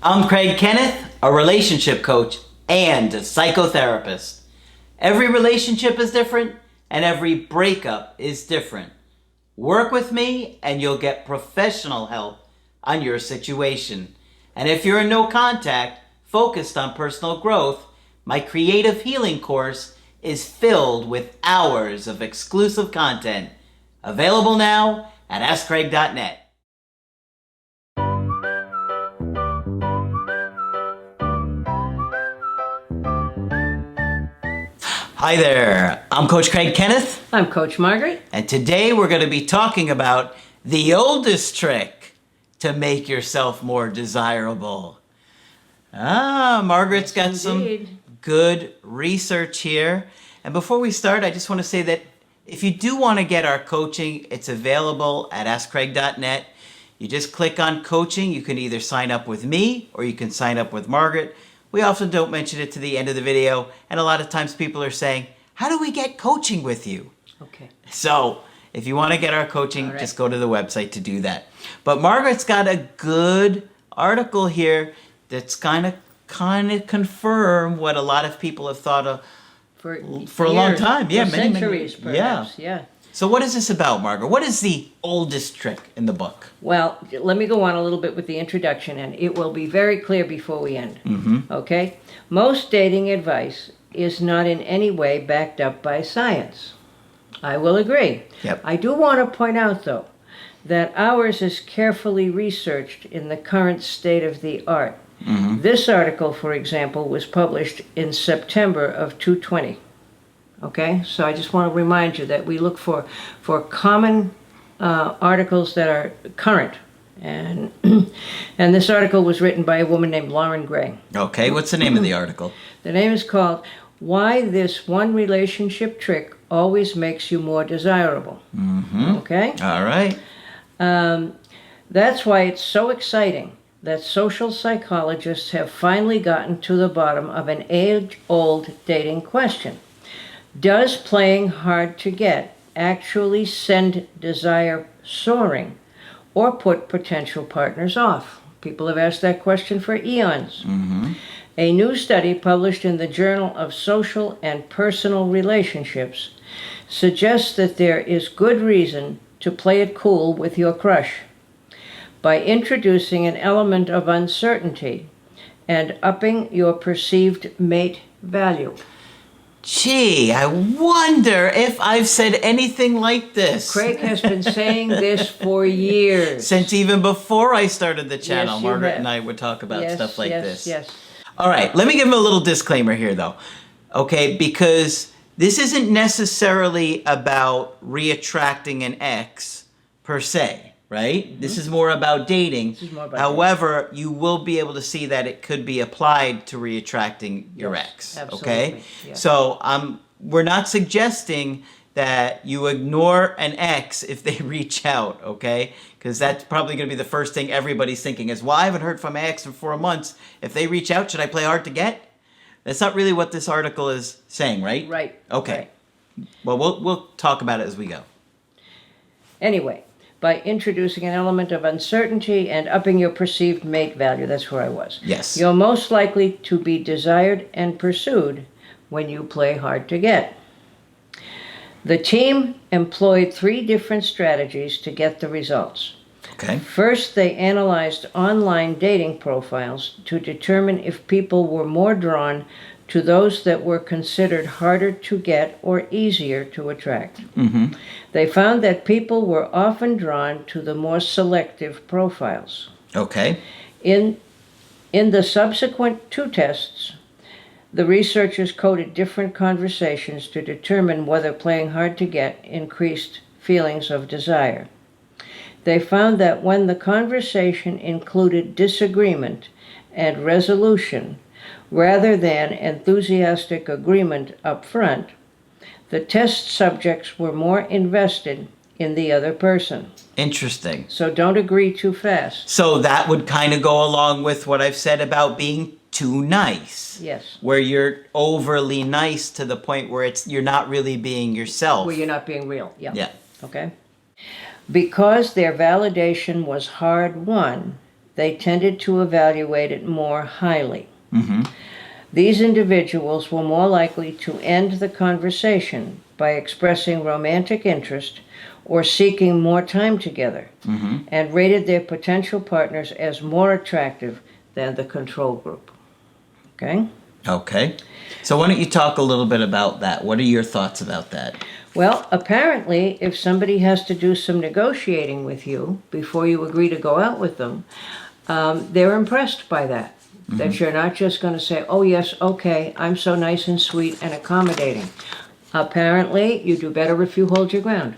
I'm Craig Kenneth, a relationship coach and a psychotherapist. Every relationship is different and every breakup is different. Work with me and you'll get professional help on your situation. And if you're in no contact, focused on personal growth, my creative healing course is filled with hours of exclusive content. Available now at AskCraig.net. Hi there, I'm Coach Craig Kenneth. I'm Coach Margaret. And today we're going to be talking about the oldest trick to make yourself more desirable. Margaret's got some good research here. And before we start, I just want to say that if you do want to get our coaching, it's available at AskCraig.net. You just click on coaching. You can either sign up with me or you can sign up with Margaret. We often don't mention it to the end of the video, and a lot of times people are saying, how do we get coaching with you? Okay. So if you want to get our coaching, just go to the website to do that. But Margaret's got a good article here that's kind of confirm what a lot of people have thought of for a long time. Yeah, many centuries, perhaps. Yeah. So what is this about, Margaret? What is the oldest trick in the book? Well, let me go on a little bit with the introduction, and it will be very clear before we end. Mm-hmm. Okay? Most dating advice is not in any way backed up by science. I will agree. Yep. I do want to point out, though, that ours is carefully researched in the current state of the art. Mm-hmm. This article, for example, was published in September of 2020. Okay, so I just want to remind you that we look for common articles that are current, and and this article was written by a woman named Lauren Gray. Okay, what's the name of the article? The name is called "Why This One Relationship Trick Always Makes You More Desirable." Mm-hmm. Okay. All right. That's why it's so exciting that social psychologists have finally gotten to the bottom of an age-old dating question. Does playing hard to get actually send desire soaring or put potential partners off? People have asked that question for eons. Mm-hmm. A new study published in the Journal of Social and Personal Relationships suggests that there is good reason to play it cool with your crush by introducing an element of uncertainty and upping your perceived mate value. Gee, I wonder if I've said anything like this. Craig has been saying this for years. Since even before I started the channel, Yes, Margaret have. and I would talk about stuff like this. Yes. All right, let me give him a little disclaimer here, though. Okay, because this isn't necessarily about re-attracting an ex per se. Right? Mm-hmm. This is more about dating. However, you will be able to see that it could be applied to re-attracting your ex. Absolutely. Okay? Yes. So we're not suggesting that you ignore an ex if they reach out, okay? Because that's probably going to be the first thing everybody's thinking is, well, I haven't heard from my ex in 4 months. If they reach out, should I play hard to get? That's not really what this article is saying, right? Right. Okay. Right. Well, we'll talk about it as we go. Anyway, by introducing an element of uncertainty and upping your perceived mate value. That's where I was. Yes. You're most likely to be desired and pursued when you play hard to get. The team employed 3 different strategies to get the results. Okay. First, they analyzed online dating profiles to determine if people were more drawn to those that were considered harder to get or easier to attract. Mm-hmm. They found that people were often drawn to the more selective profiles. Okay. In the subsequent 2 tests, the researchers coded different conversations to determine whether playing hard to get increased feelings of desire. They found that when the conversation included disagreement and resolution, rather than enthusiastic agreement up front, the test subjects were more invested in the other person. Interesting. So don't agree too fast. So that would kind of go along with what I've said about being too nice. Yes. Where you're overly nice to the point where you're not really being yourself. Where you're not being real. Yeah. Yeah. Okay. Because their validation was hard won, they tended to evaluate it more highly. These individuals were more likely to end the conversation by expressing romantic interest or seeking more time together, and rated their potential partners as more attractive than the control group. Okay? Okay. So why don't you talk a little bit about that? What are your thoughts about that? Well, apparently, if somebody has to do some negotiating with you before you agree to go out with them, they're impressed by that. That you're not just going to say, oh, yes, okay, I'm so nice and sweet and accommodating. Apparently, you do better if you hold your ground.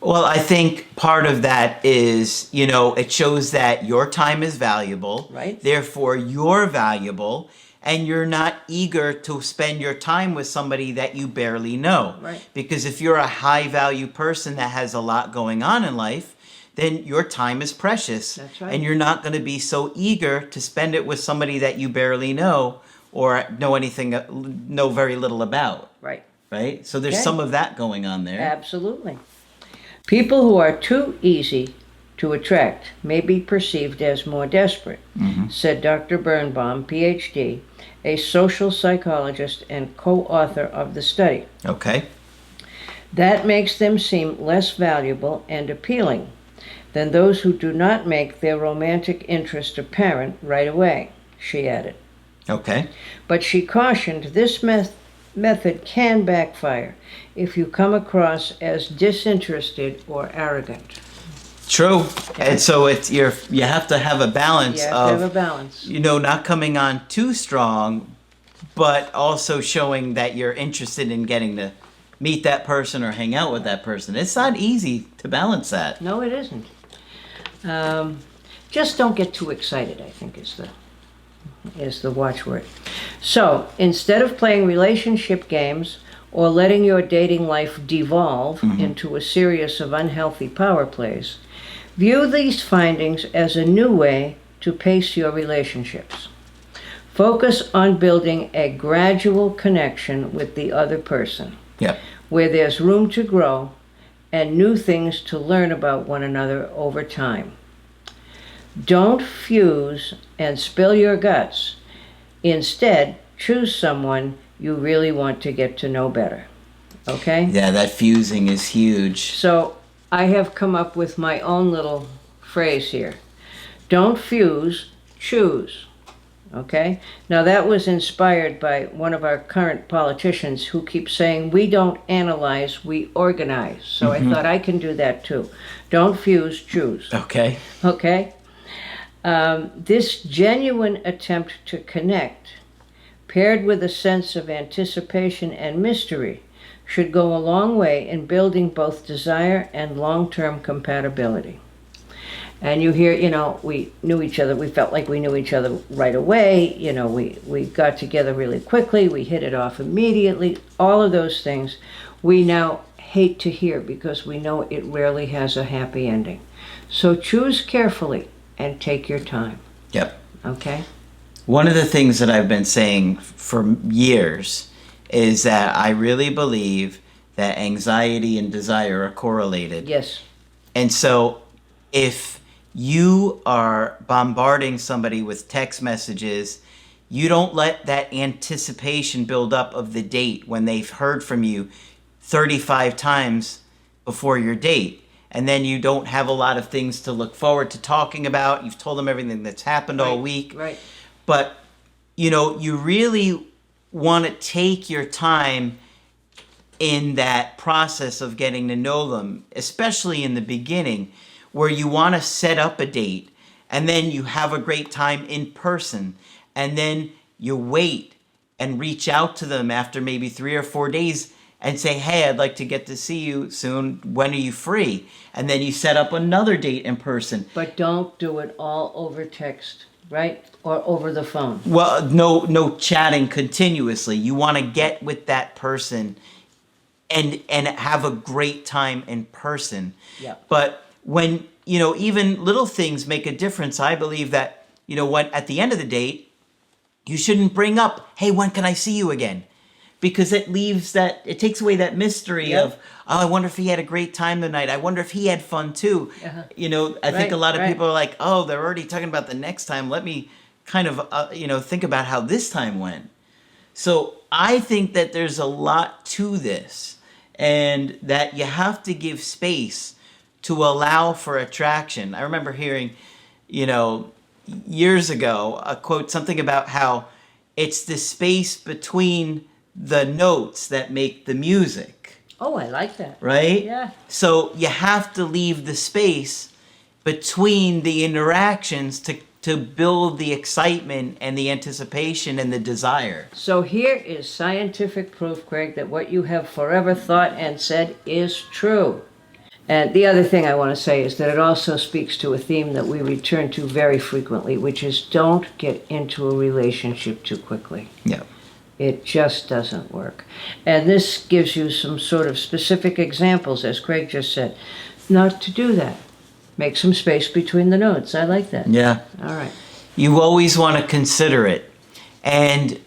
Well, I think part of that is, it shows that your time is valuable. Right. Therefore, you're valuable, and you're not eager to spend your time with somebody that you barely know. Right. Because if you're a high-value person that has a lot going on in life, then your time is precious. That's right. And you're not going to be so eager to spend it with somebody that you barely know or know very little about. Right. Right? So there's Okay. some of that going on there. Absolutely. People who are too easy to attract may be perceived as more desperate, said Dr. Birnbaum, Ph.D., a social psychologist and co-author of the study. Okay. That makes them seem less valuable and appealing than those who do not make their romantic interest apparent right away, she added. Okay. But she cautioned this method can backfire if you come across as disinterested or arrogant. True. And so you have to have a balance You have of to have a balance. not coming on too strong, but also showing that you're interested in getting to meet that person or hang out with that person. It's not easy to balance that. No, it isn't. Just don't get too excited, I think is the watchword. So, instead of playing relationship games or letting your dating life devolve into a series of unhealthy power plays, view these findings as a new way to pace your relationships. Focus on building a gradual connection with the other person, where there's room to grow and new things to learn about one another over time. Don't fuse and spill your guts. Instead, choose someone you really want to get to know better. Okay? Yeah, that fusing is huge. So I have come up with my own little phrase here. Don't fuse, choose. Okay? Now that was inspired by one of our current politicians who keeps saying, we don't analyze, we organize. So I thought I can do that too. Don't fuse, choose. Okay. Okay? This genuine attempt to connect, paired with a sense of anticipation and mystery, should go a long way in building both desire and long-term compatibility. And you hear, we knew each other, we felt like we knew each other right away, we got together really quickly, we hit it off immediately, all of those things we now hate to hear because we know it rarely has a happy ending. So choose carefully and take your time. Yep. Okay? One of the things that I've been saying for years is that I really believe that anxiety and desire are correlated. Yes. And so if you are bombarding somebody with text messages, you don't let that anticipation build up of the date when they've heard from you 35 times before your date. And then you don't have a lot of things to look forward to talking about. You've told them everything that's happened all week. Right. But, you really want to take your time in that process of getting to know them, especially in the beginning, where you want to set up a date and then you have a great time in person and then you wait and reach out to them after maybe 3 or 4 days and say, hey, I'd like to get to see you soon. When are you free? And then you set up another date in person. But don't do it all over text, right? Or over the phone. Well, no chatting continuously. You want to get with that person and have a great time in person. Yeah. But when, even little things make a difference, I believe that, when at the end of the date, you shouldn't bring up, hey, when can I see you again? because it takes away that mystery Yep. of, oh, I wonder if he had a great time tonight. I wonder if he had fun too. Uh-huh. I think a lot of Right. people are like, oh, they're already talking about the next time. Let me kind of, think about how this time went. So I think that there's a lot to this, and that you have to give space to allow for attraction. I remember hearing, years ago, a quote, something about how it's the space between the notes that make the music, Oh, I like that. right? Yeah. So you have to leave the space between the interactions to build the excitement and the anticipation and the desire. So here is scientific proof, Craig, that what you have forever thought and said is true. And the other thing I want to say is that it also speaks to a theme that we return to very frequently, which is don't get into a relationship too quickly. Yeah. It just doesn't work. And this gives you some sort of specific examples, as Craig just said, not to do that. Make some space between the notes. I like that. Yeah. All right. You always want to consider it. And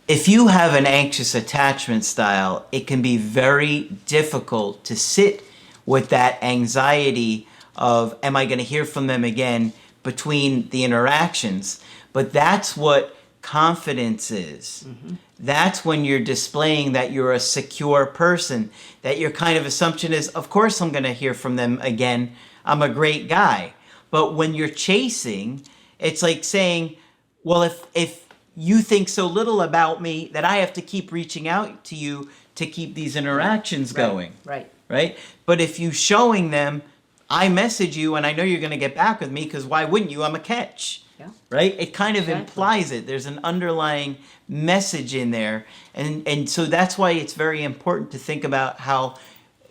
if you have an anxious attachment style, it can be very difficult to sit with that anxiety of, am I going to hear from them again, between the interactions? But that's what confidence is. Mm-hmm. That's when you're displaying that you're a secure person, that your kind of assumption is, of course I'm going to hear from them again. I'm a great guy. But when you're chasing, it's like saying, well, if you think so little about me that I have to keep reaching out to you to keep these interactions going. Right? But if you showing them, I message you and I know you're going to get back with me, because why wouldn't you? I'm a catch. Yeah. Right? It kind of Exactly. implies it. There's an underlying message in there. And so that's why it's very important to think about how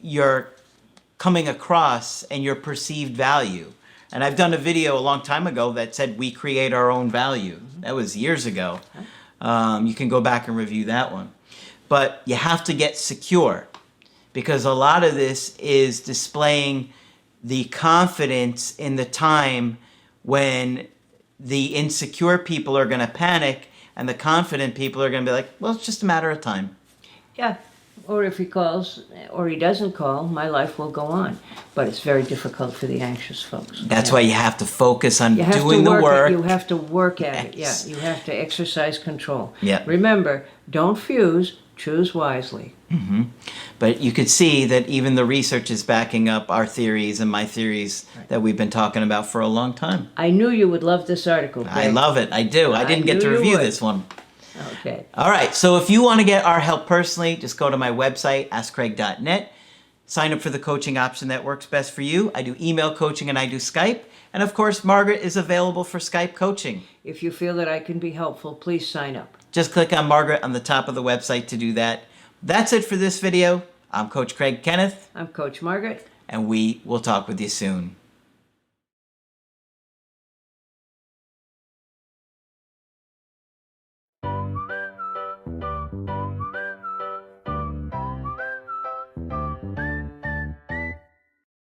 you're coming across and your perceived value. And I've done a video a long time ago that said we create our own value. Mm-hmm. That was years ago. You can go back and review that one. But you have to get secure, because a lot of this is displaying the confidence in the time when the insecure people are going to panic and the confident people are going to be like, well, it's just a matter of time. Yeah. Or if he calls or he doesn't call, my life will go on. But it's very difficult for the anxious folks. That's why you have to focus on You have doing to the work. You have to work at it. Yeah. Yes. You have to exercise control. Yeah. Remember, don't fuse. Choose wisely. Mm-hmm. But you could see that even the research is backing up our theories and my theories that we've been talking about for a long time. I knew you would love this article, Craig. I love it. I do. I didn't get to knew you review would. this one. Okay. All right. So if you want to get our help personally, just go to my website, askcraig.net. Sign up for the coaching option that works best for you. I do email coaching and I do Skype. And of course, Margaret is available for Skype coaching. If you feel that I can be helpful, please sign up. Just click on Margaret on the top of the website to do that. That's it for this video. I'm Coach Craig Kenneth. I'm Coach Margaret. And we will talk with you soon.